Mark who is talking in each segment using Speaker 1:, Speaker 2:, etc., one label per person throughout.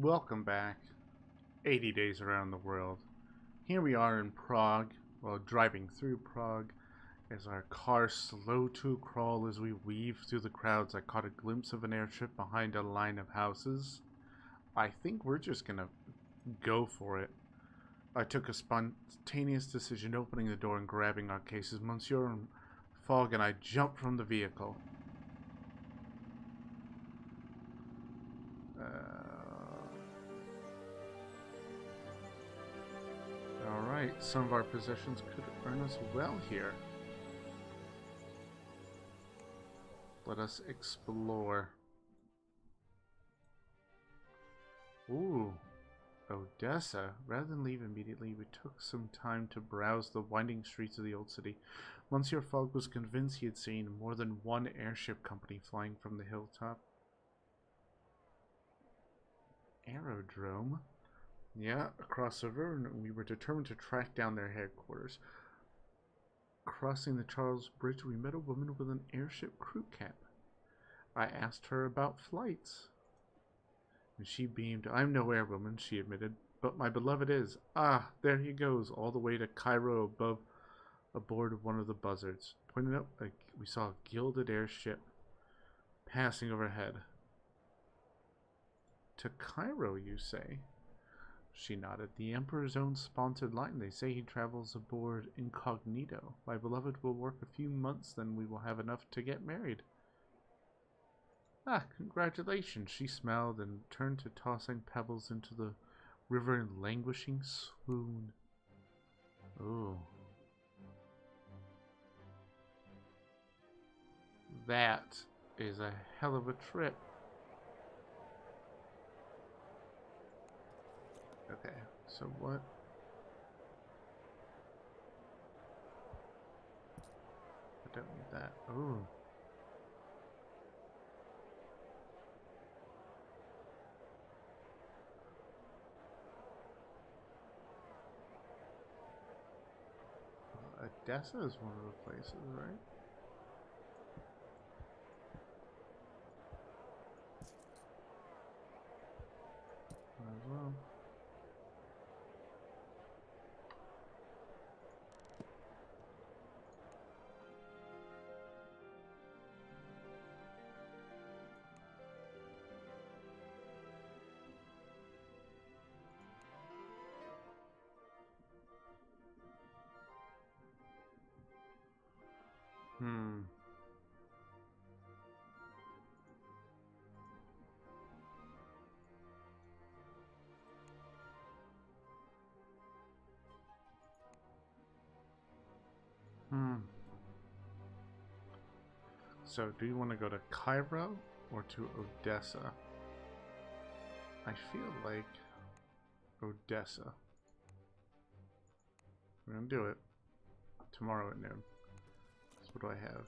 Speaker 1: Welcome back. 80 days around the world. Here we are in Prague, well, driving through Prague, as our car slow to crawl as we weave through the crowds. I caught a glimpse of an airship behind a line of houses. I think we're just gonna go for it. I took a spontaneous decision, opening the door and grabbing our cases. Monsieur Fogg and I jumped from the vehicle. Alright, some of our possessions could earn us well here. Let us explore. Ooh, Odessa. Rather than leave immediately, we took some time to browse the winding streets of the old city. Monsieur Fogg was convinced he had seen more than one airship company flying from the hilltop. Aerodrome? Yeah, across the river, and we were determined to track down their headquarters. Crossing the Charles Bridge, we met a woman with an airship crew cap. I asked her about flights, and she beamed. "I'm no airwoman," she admitted, "but my beloved is. Ah, there he goes, all the way to Cairo aboard one of the buzzards." Pointing up, we saw a gilded airship passing overhead. "To Cairo, you say?" She nodded. "The Emperor's own sponsored line. They say he travels aboard incognito. My beloved will work a few months, then we will have enough to get married." "Ah, congratulations." She smiled and turned to tossing pebbles into the river in languishing swoon. Oh. That is a hell of a trip. Okay, so what? I don't need that. Ooh. Odessa is one of the places, right? Might as well. Hmm. So, do you want to go to Cairo or to Odessa? I feel like Odessa. We're gonna do it tomorrow at noon. So what do I have?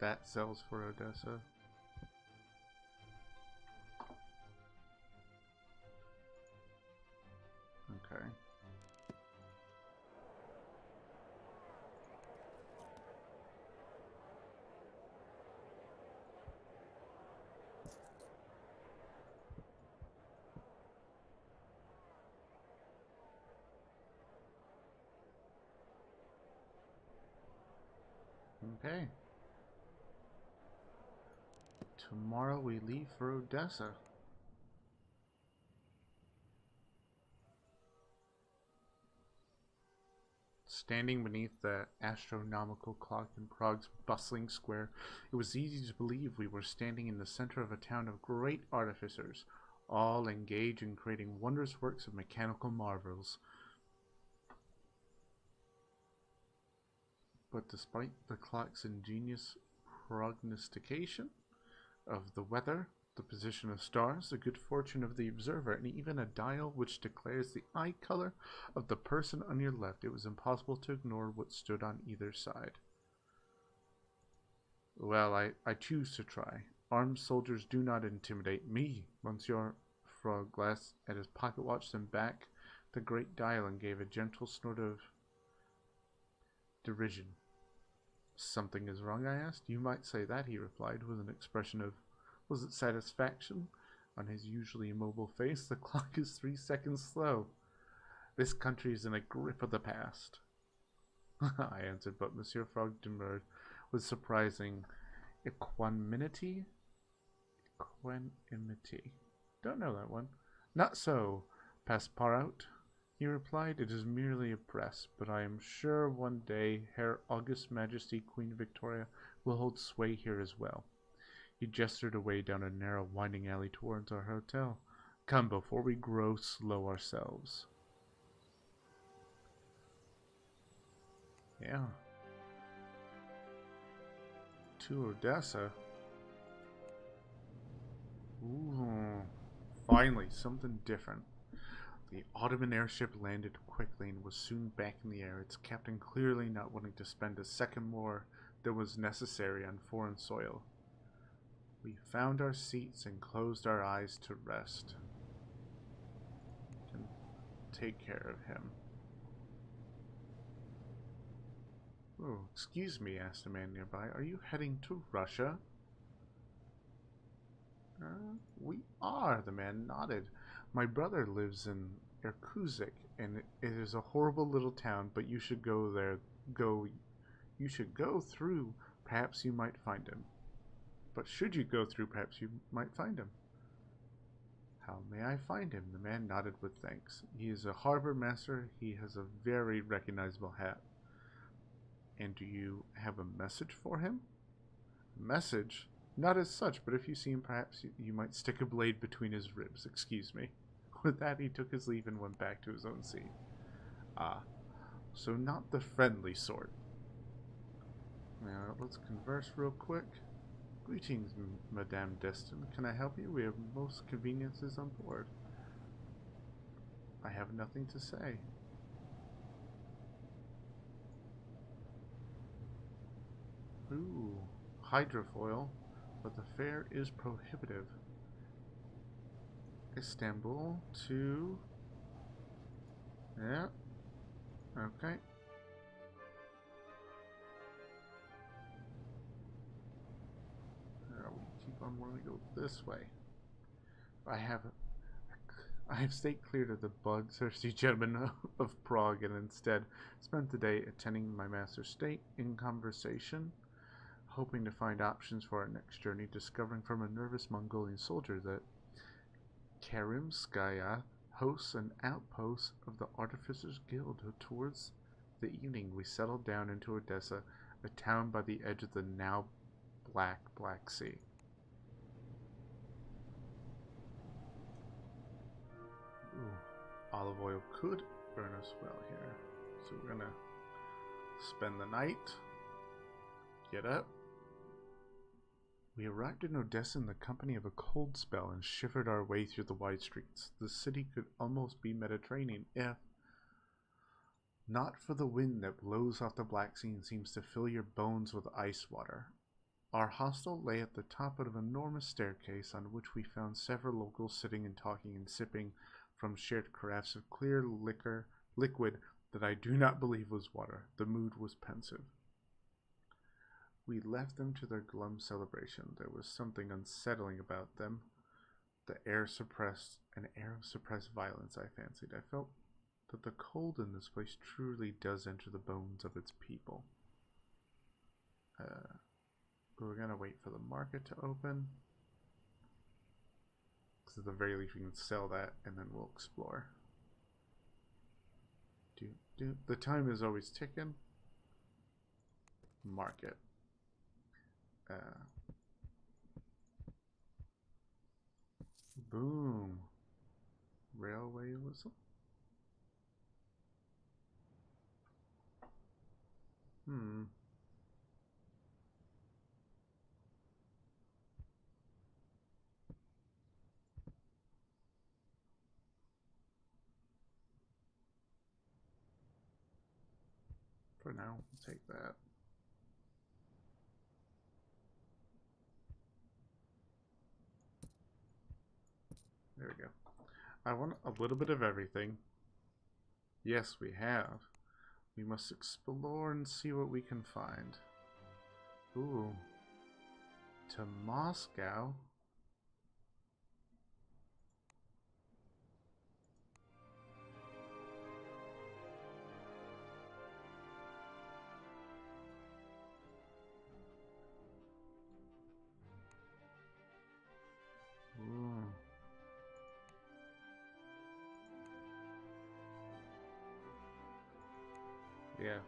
Speaker 1: That sells for Odessa. Okay. Okay. Tomorrow we leave for Odessa. Standing beneath the astronomical clock in Prague's bustling square, it was easy to believe we were standing in the center of a town of great artificers, all engaged in creating wondrous works of mechanical marvels. But despite the clock's ingenious prognostication of the weather, the position of stars, the good fortune of the observer, and even a dial which declares the eye color of the person on your left, it was impossible to ignore what stood on either side. Well, I choose to try. Armed soldiers do not intimidate me. Monsieur Frog glanced at his pocket watch, then back the great dial and gave a gentle snort of derision. "Something is wrong?" I asked. "You might say that," he replied, with an expression of, was it satisfaction? On his usually immobile face, the clock is 3 seconds slow. This country is in a grip of the past. I answered, but Monsieur Frog demurred with surprising equanimity. Equanimity. Don't know that one. Not so, Passepartout, he replied. It is merely a press, but I am sure one day Her August Majesty Queen Victoria will hold sway here as well. He gestured away down a narrow, winding alley towards our hotel. Come, before we grow slow ourselves. Yeah. To Odessa. Ooh. Finally, something different. The Ottoman airship landed quickly and was soon back in the air, its captain clearly not wanting to spend a second more than was necessary on foreign soil. We found our seats and closed our eyes to rest. We can take care of him. Oh, excuse me, asked a man nearby. Are you heading to Russia? We are, the man nodded. My brother lives in Irkutsk, and it is a horrible little town, but you should go there. You should go through. Perhaps you might find him. But should you go through, perhaps you might find him. How may I find him? The man nodded with thanks. He is a harbor master. He has a very recognizable hat. And do you have a message for him? A message? Not as such, but if you see him, perhaps you might stick a blade between his ribs. Excuse me. With that, he took his leave and went back to his own seat. Ah, so not the friendly sort. Now, let's converse real quick. Greetings, Madame Destin. Can I help you? We have most conveniences on board. I have nothing to say. Ooh, hydrofoil, but the fare is prohibitive. Istanbul to... Yeah. Okay. We're going to go this way. I have stayed clear of the bloodthirsty gentlemen of Prague and instead spent the day attending my master's state in conversation, hoping to find options for our next journey, discovering from a nervous Mongolian soldier that Karimskaya hosts an outpost of the Artificers Guild. Towards the evening, we settled down into Odessa, a town by the edge of the now Black Sea. Ooh, olive oil could burn us well here. So we're gonna spend the night. Get up. We arrived in Odessa in the company of a cold spell and shivered our way through the wide streets. The city could almost be Mediterranean if not for the wind that blows off the Black Sea and seems to fill your bones with ice water. Our hostel lay at the top of an enormous staircase on which we found several locals sitting and talking and sipping from shared carafes of clear liquid that I do not believe was water. The mood was pensive. We left them to their glum celebration. There was something unsettling about them. An air of suppressed violence, I fancied. I felt that the cold in this place truly does enter the bones of its people. We're gonna wait for the market to open. Because at the very least we can sell that and then we'll explore. The time is always ticking. Market. Boom. Railway whistle. For now, we'll take that. There we go. I want a little bit of everything. Yes, we have. We must explore and see what we can find. Ooh. To Moscow? Yeah.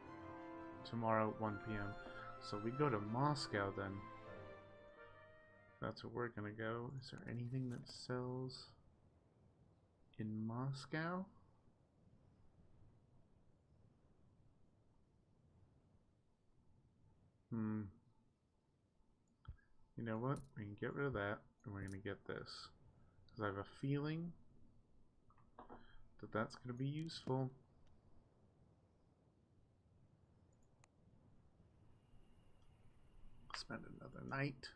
Speaker 1: Tomorrow at 1 p.m. So we go to Moscow then. That's where we're gonna go. Is there anything that sells in Moscow? You know what? We can get rid of that, and we're gonna get this. Because I have a feeling that that's gonna be useful. Spend another night.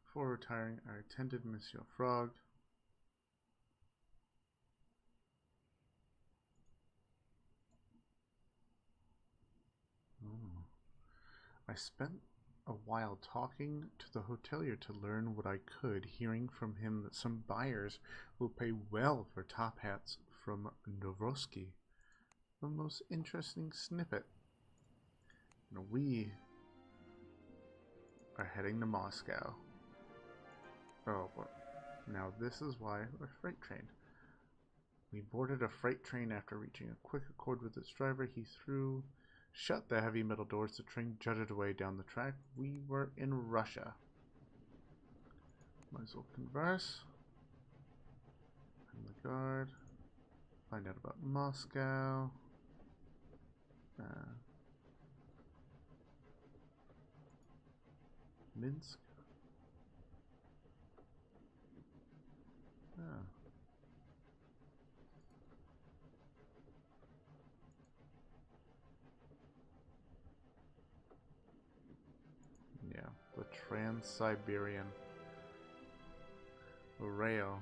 Speaker 1: Before retiring, I attended Monsieur Frog. Oh. I spent a while talking to the hotelier to learn what I could, hearing from him that some buyers will pay well for top hats from Novosky. The most interesting snippet. And we are heading to Moscow. Oh, what? Now this is why we're freight train. We boarded a freight train after reaching a quick accord with its driver. He shut the heavy metal doors. The train jutted away down the track. We were in Russia. Might as well converse. I'm the guard. Find out about Moscow. Minsk. Oh. Yeah, the Trans-Siberian Rail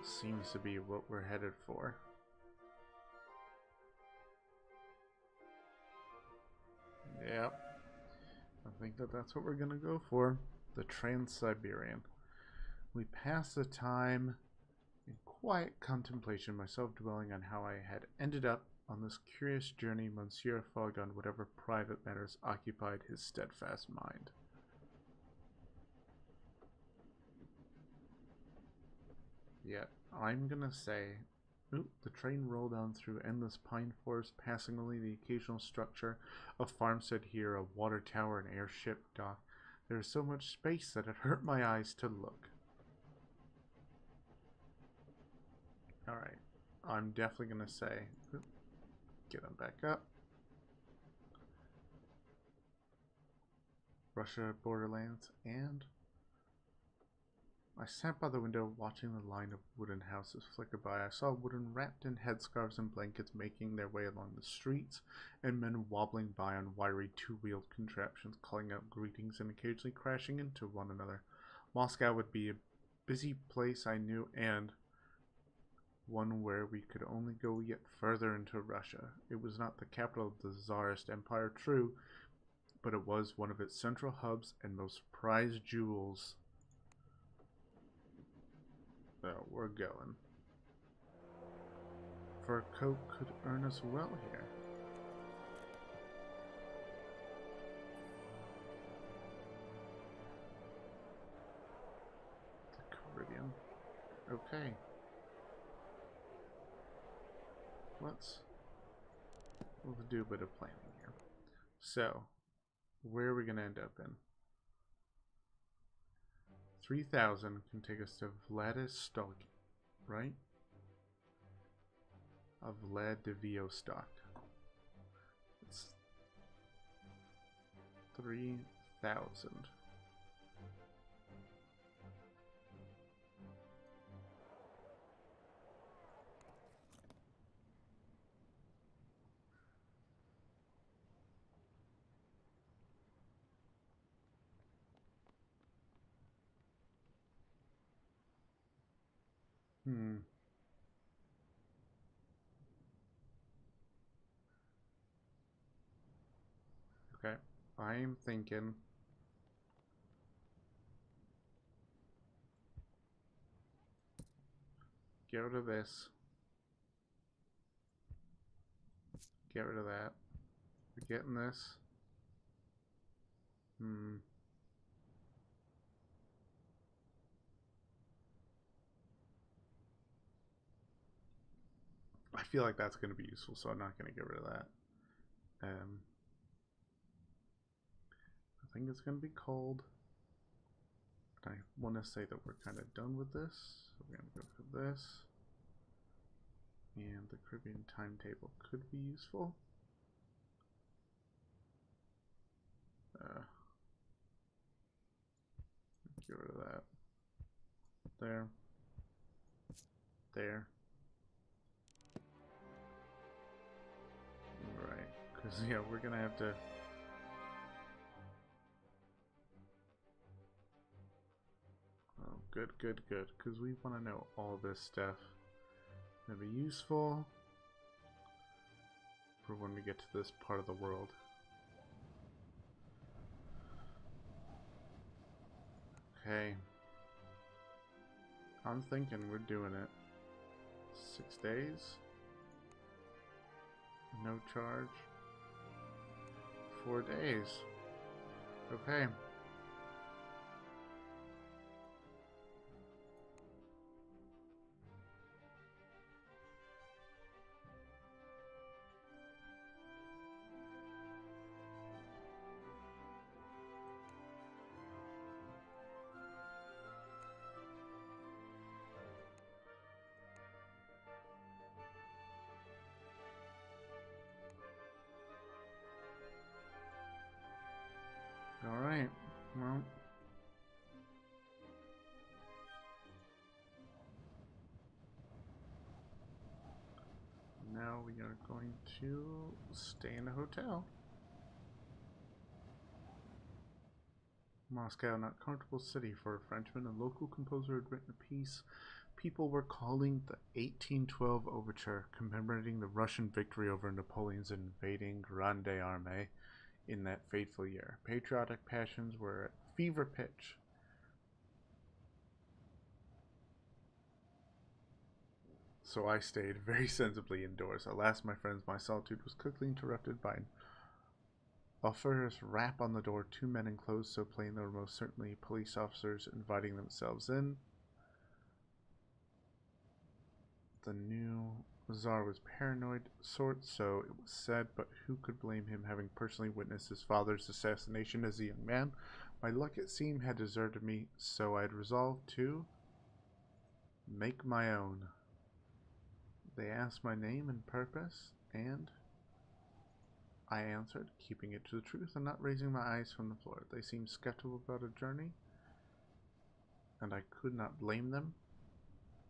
Speaker 1: seems to be what we're headed for. Yep. I think that's what we're gonna go for. The Trans-Siberian. We pass the time in quiet contemplation, myself dwelling on how I had ended up on this curious journey. Monsieur fogged on whatever private matters occupied his steadfast mind. Yet, I'm gonna say, the train rolled on through endless pine forest, passing only the occasional structure, a farmstead here, a water tower, an airship dock. There was so much space that it hurt my eyes to look. Alright, I'm definitely gonna say, get them back up. Russia, borderlands, and I sat by the window watching the line of wooden houses flicker by. I saw women wrapped in headscarves and blankets making their way along the streets, and men wobbling by on wiry two-wheeled contraptions, calling out greetings and occasionally crashing into one another. Moscow would be a busy place, I knew, and one where we could only go yet further into Russia. It was not the capital of the Tsarist Empire, true, but it was one of its central hubs and most prized jewels. So we're going. Fur coat could earn us well here. The Caribbean. Okay. We'll do a bit of planning here. So, where are we going to end up in? 3,000 can take us to Vladivostok, right? Vladivostok. It's 3,000. Okay, I'm thinking get rid of this. Get rid of that. We're getting this. I feel like that's going to be useful, so I'm not going to get rid of that. I think it's going to be cold. But I want to say that we're kind of done with this. So we're going to go for this. And the Caribbean timetable could be useful. Get rid of that. There. There. Right. Because, yeah, we're going to have to... Oh, good, good, good. Because we want to know all this stuff. It'll be useful for when we get to this part of the world. Okay. I'm thinking we're doing it. 6 days. No charge. 4 days. Okay. Alright, well. Now we are going to stay in a hotel. Moscow, not comfortable city for a Frenchman. A local composer had written a piece people were calling the 1812 Overture, commemorating the Russian victory over Napoleon's invading Grande Armée in that fateful year. Patriotic passions were at fever pitch. So I stayed very sensibly indoors. Alas, my friends, my solitude was quickly interrupted by an officer's rap on the door. 2 men in clothes so plain they were most certainly police officers inviting themselves in. The new Tsar was paranoid sort, so it was said, but who could blame him, having personally witnessed his father's assassination as a young man? My luck, it seemed, had deserted me, so I had resolved to make my own. They asked my name and purpose, and I answered, keeping it to the truth and not raising my eyes from the floor. They seemed skeptical about a journey, and I could not blame them.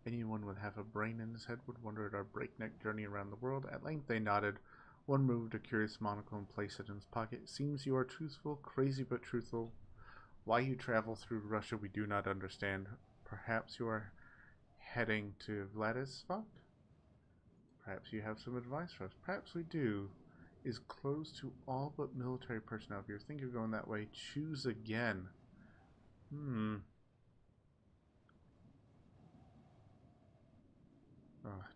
Speaker 1: Anyone with half a brain in his head would wonder at our breakneck journey around the world. At length they nodded. One moved a curious monocle and placed it in his pocket. Seems you are truthful, crazy but truthful. Why you travel through Russia we do not understand. Perhaps you are heading to Vladivostok? Perhaps you have some advice for us. Perhaps we do. Is closed to all but military personnel. If you're thinking of going that way, choose again.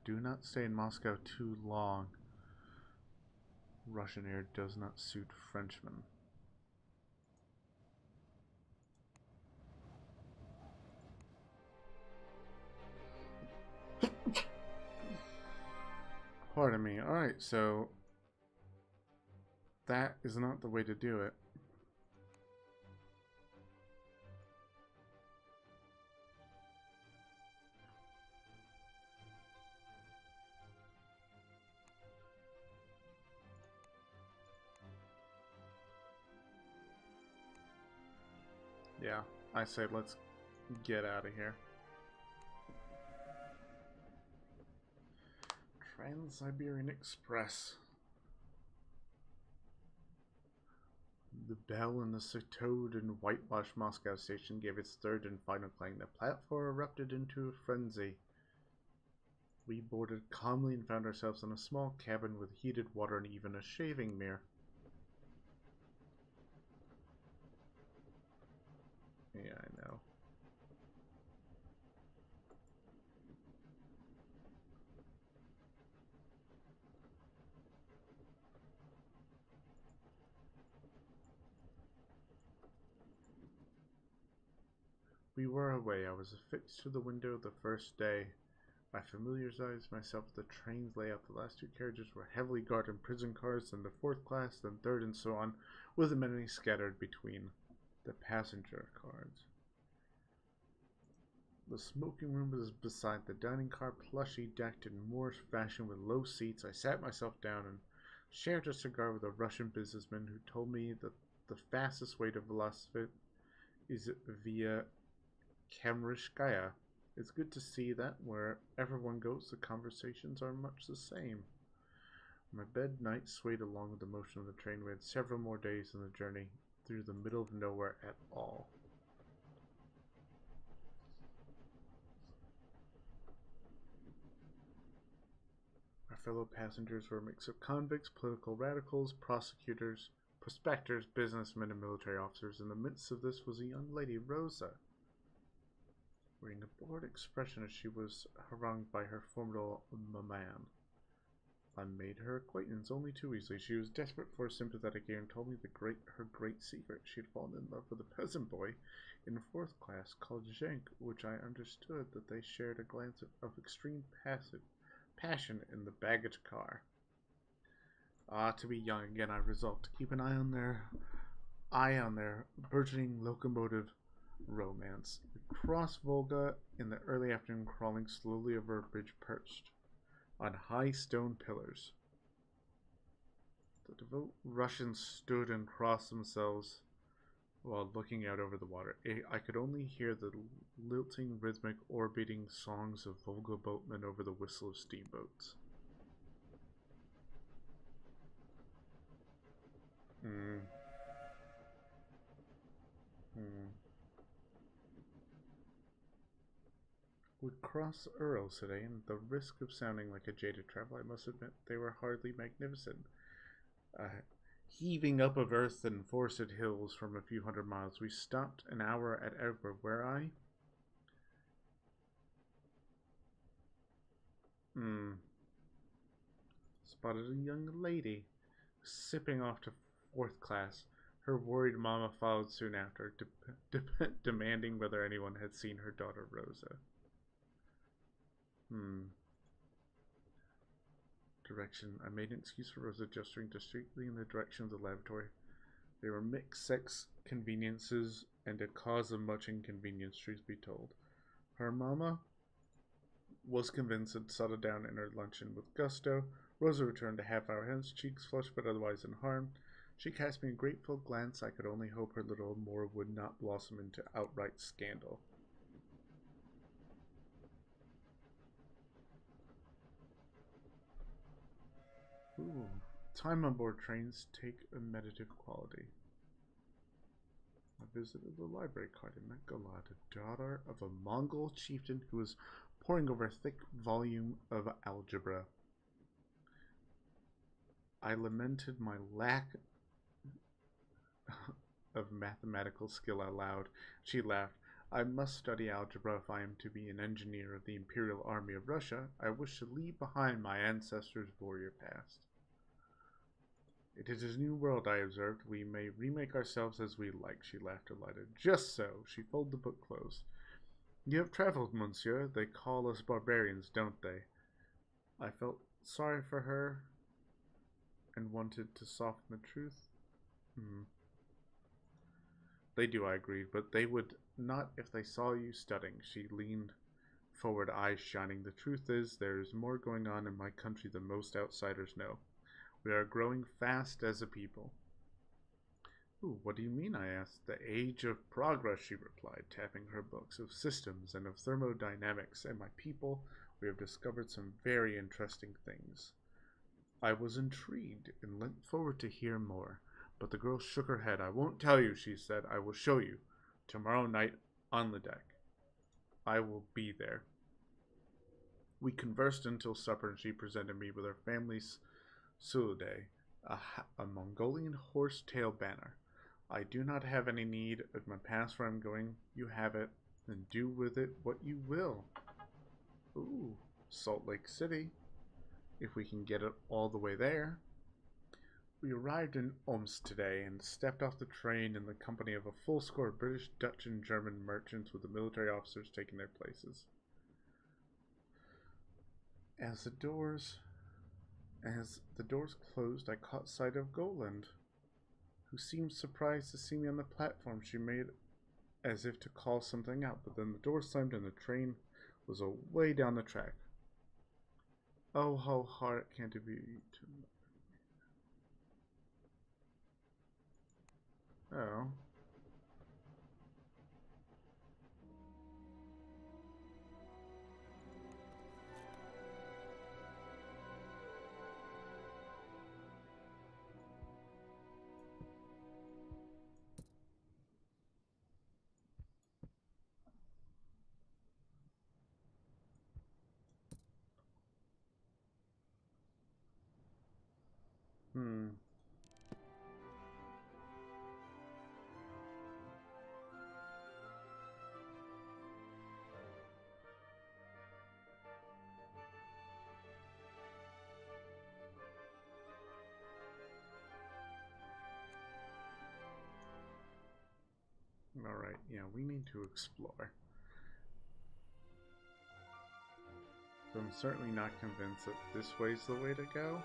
Speaker 1: Do not stay in Moscow too long. Russian air does not suit Frenchmen. Pardon me. Alright, so that is not the way to do it. Yeah, I say let's get out of here. Trans-Siberian Express. The bell in the soothed and whitewashed Moscow station gave its third and final clang. The platform erupted into a frenzy. We boarded calmly and found ourselves in a small cabin with heated water and even a shaving mirror. Yeah, I know. We were away. I was affixed to the window the first day. I familiarized myself with the train's layout. The last two carriages were heavily guarded prison cars, then the fourth class, then third, and so on, with many scattered between the passenger cars. The smoking room was beside the dining car, plushy, decked in Moorish fashion with low seats. I sat myself down and shared a cigar with a Russian businessman who told me that the fastest way to Velocipet is via Kamrishkaya. It's good to see that wherever one goes, the conversations are much the same. My bed night swayed along with the motion of the train. We had several more days in the journey through the middle of nowhere at all. Our fellow passengers were a mix of convicts, political radicals, prosecutors, prospectors, businessmen, and military officers. In the midst of this was a young lady, Rosa, wearing a bored expression as she was harangued by her formidable man. I made her acquaintance only too easily. She was desperate for a sympathetic ear and told me her great secret. She had fallen in love with a peasant boy in fourth class called Zhenk, which I understood that they shared a glance of extreme passion in the baggage car. To be young again, I resolved to keep an eye on their burgeoning locomotive romance. We crossed Volga in the early afternoon, crawling slowly over a bridge perched on high stone pillars. The devout Russians stood and crossed themselves while looking out over the water. I could only hear the lilting, rhythmic, oar-beating songs of Volga boatmen over the whistle of steamboats. We crossed Urals today, and at the risk of sounding like a jaded traveler, I must admit they were hardly magnificent. Heaving up of earth and forested hills from a few hundred miles, we stopped an hour at Eastward, where I spotted a young lady sipping off to fourth class. Her worried mama followed soon after, demanding whether anyone had seen her daughter Rosa. Direction. I made an excuse for Rosa, gesturing discreetly in the direction of the laboratory. They were mixed-sex conveniences and a cause of much inconvenience, truth be told. Her mama was convinced and settled down in her luncheon with gusto. Rosa returned a half-hour hence, cheeks flushed but otherwise unharmed. She cast me a grateful glance. I could only hope her little amour would not blossom into outright scandal. Ooh. Time on board trains take a meditative quality. I visited the library card and met Galad, daughter of a Mongol chieftain who was poring over a thick volume of algebra. I lamented my lack of mathematical skill aloud. She laughed. I must study algebra if I am to be an engineer of the Imperial Army of Russia. I wish to leave behind my ancestors' warrior past. It is a new world, I observed. We may remake ourselves as we like, she laughed delighted. Just so. She folded the book closed. You have traveled, monsieur. They call us barbarians, don't they? I felt sorry for her and wanted to soften the truth. They do, I agreed, but they would not if they saw you studying. She leaned forward, eyes shining. The truth is, there is more going on in my country than most outsiders know. We are growing fast as a people. Ooh, what do you mean? I asked. The age of progress, she replied, tapping her books of systems and of thermodynamics. And my people, we have discovered some very interesting things. I was intrigued and leant forward to hear more, but the girl shook her head. I won't tell you, she said. I will show you. Tomorrow night on the deck. I will be there. We conversed until supper, and she presented me with her family's Sulude, a Mongolian horse-tail banner. I do not have any need of my pass where I'm going. You have it, and do with it what you will. Ooh, Salt Lake City, if we can get it all the way there. We arrived in Omsk today and stepped off the train in the company of a full score of British, Dutch, and German merchants with the military officers taking their places. As the doors closed, I caught sight of Goland, who seemed surprised to see me on the platform. She made as if to call something out, but then the door slammed and the train was away down the track. Oh, how hard can't it be to... Oh. Hmm. Alright, yeah, we need to explore. So I'm certainly not convinced that this way's the way to go.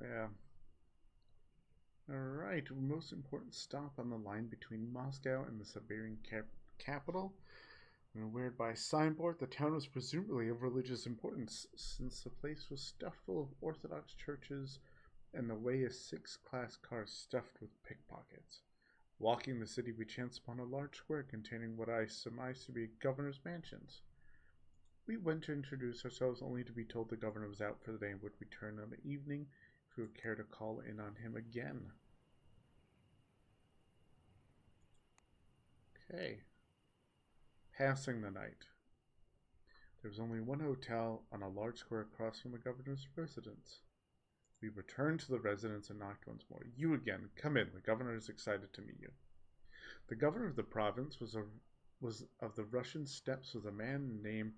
Speaker 1: Yeah. Alright, most important stop on the line between Moscow and the Siberian capital. Reared by a signboard, the town was presumably of religious importance, since the place was stuffed full of Orthodox churches and the way is 6-class cars stuffed with pickpockets. Walking the city, we chanced upon a large square containing what I surmised to be governor's mansions. We went to introduce ourselves, only to be told the governor was out for the day and would return on the evening if we would care to call in on him again. Okay. Passing the night. There was only one hotel on a large square across from the governor's residence. We returned to the residence and knocked once more. You again. Come in. The governor is excited to meet you. The governor of the province was of the Russian steppes, was a man named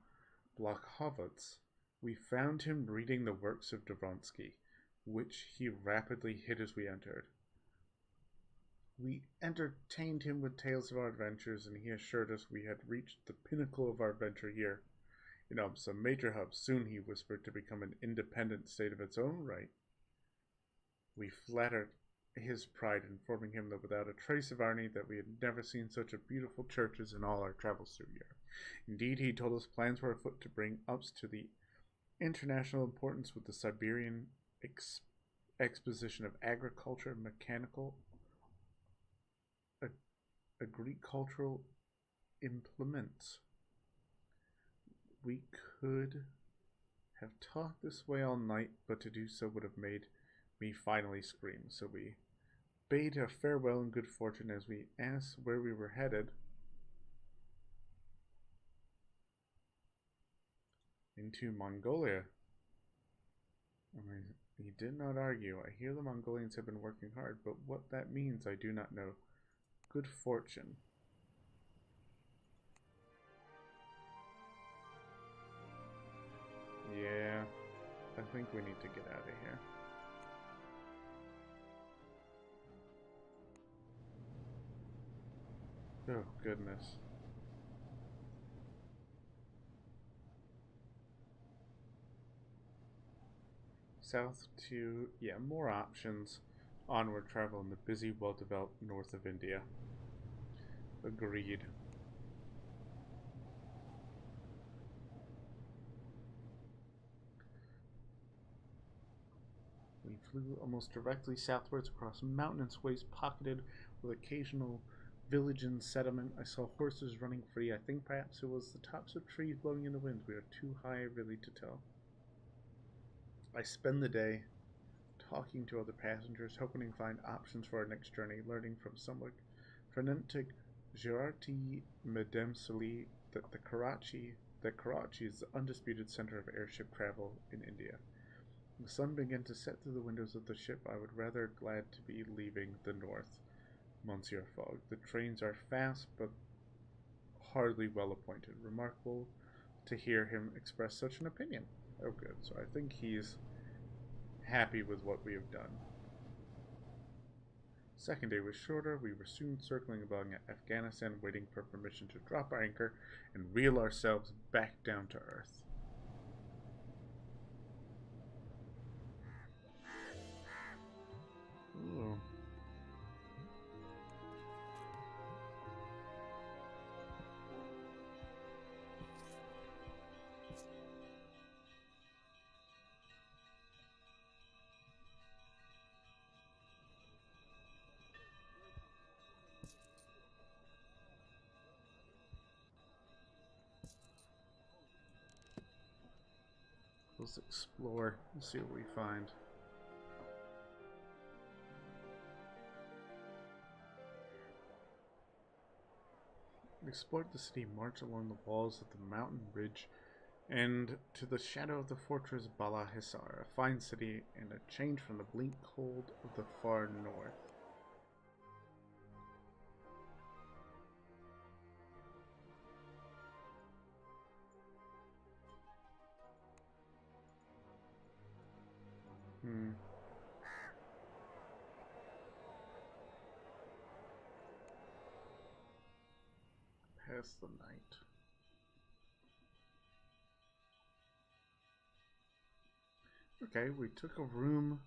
Speaker 1: Blokhovets. We found him reading the works of Dvoronsky, which he rapidly hid as we entered. We entertained him with tales of our adventures, and he assured us we had reached the pinnacle of our adventure here. Some major hub, soon, he whispered, to become an independent state of its own right. We flattered his pride, informing him that without a trace of irony that we had never seen such a beautiful churches in all our travels through Europe. Indeed, he told us plans were afoot to bring ups to the international importance with the Siberian Exposition of Agriculture and Mechanical Agricultural Implements. We could have talked this way all night, but to do so would have made me finally scream. So we bade a farewell and good fortune as we asked where we were headed. Into Mongolia. He did not argue. I hear the Mongolians have been working hard, but what that means I do not know. Good fortune. Yeah, I think we need to get out of here. Oh, goodness. South to, yeah, more options. Onward travel in the busy, well-developed north of India. Agreed. We flew almost directly southwards across mountainous ways pocketed with occasional village and settlement. I saw horses running free. I think perhaps it was the tops of trees blowing in the wind. We are too high really to tell. I spend the day talking to other passengers, hoping to find options for our next journey, learning from someone frenetic Girardi Medemsali that Karachi is the undisputed center of airship travel in India. The sun began to set through the windows of the ship. I would rather glad to be leaving the north, Monsieur Fogg. The trains are fast, but hardly well appointed. Remarkable to hear him express such an opinion. Oh, good. So I think he's happy with what we have done. Second day was shorter. We were soon circling along Afghanistan, waiting for permission to drop our anchor and reel ourselves back down to earth. Ooh. Let's explore and see what we find. We explored the city, marched along the walls of the mountain ridge, and to the shadow of the fortress Bala Hissar, a fine city and a change from the bleak cold of the far north. Pass the night. Okay, we took a room,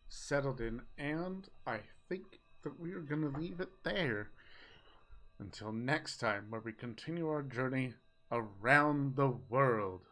Speaker 1: settled in, and I think that we are going to leave it there. Until next time, where we continue our journey around the world.